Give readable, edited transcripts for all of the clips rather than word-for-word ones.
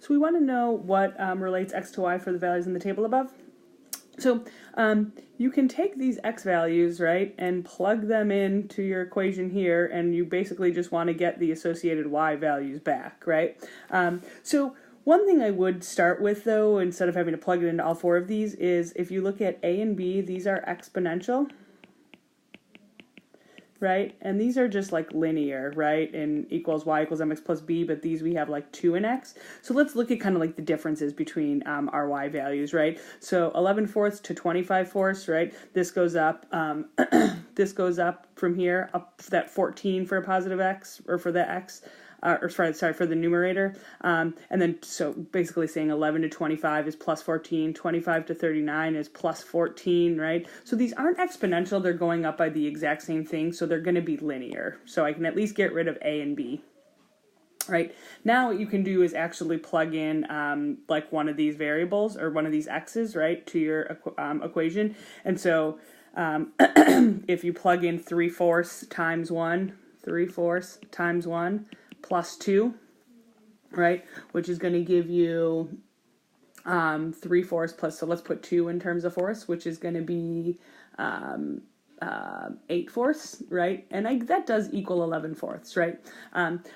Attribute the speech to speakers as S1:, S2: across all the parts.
S1: So we want to know what relates x to y for the values in the table above. So you can take these x values, right, and plug them into your equation here, and you basically just want to get the associated y values back, right? So one thing I would start with, though, instead of having to plug it into all four of these, is if you look at a and b, these are exponential, right? And these are just like linear, right? And equals y equals mx plus b, but these we have like 2 and x. So let's look at kind of like the differences between our y values, right? So 11/4 to 25/4, right? This goes up, this goes up from here, up that 14 for a positive x, or for the x, or sorry, for the numerator. And then, so basically saying 11 to 25 is plus 14, 25 to 39 is plus 14, right? So these aren't exponential, they're going up by the exact same thing, so they're going to be linear. So I can at least get rid of a and b. Right, now what you can do is actually plug in like one of these variables, or one of these x's, right, to your equation. And so if you plug in 3/4 times 1, 3/4 times 1, plus 2, right, which is going to give you 3/4 plus, so let's put 2 in terms of fourths, which is going to be 8/4, right, and that does equal 11/4, right,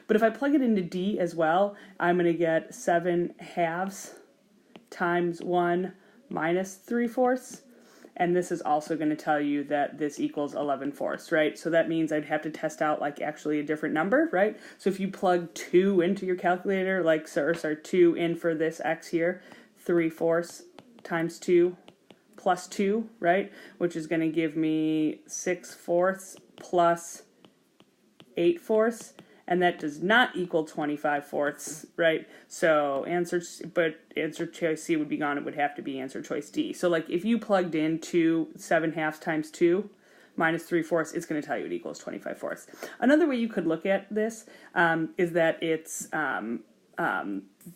S1: but if I plug it into d as well, I'm going to get 7/2 times 1 minus 3/4, and this is also going to tell you that this equals 11/4, right? So that means I'd have to test out like actually a different number, right? So if you plug 2 into your calculator, like, sorry, 2 in for this x here, 3/4 times 2 plus 2, right? Which is going to give me 6/4 plus 8/4. And that does not equal 25/4, right? So answer choice C would be gone. It would have to be answer choice D. So like if you plugged in 7/2 times 2 minus 3/4, it's going to tell you it equals 25/4. Another way you could look at this is that it's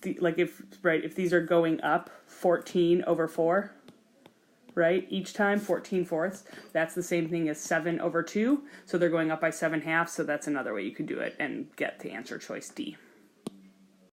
S1: if these are going up 14/4. Right, each time 14/4, that's the same thing as 7/2, so they're going up by 7/2, so that's another way you could do it and get the answer choice D.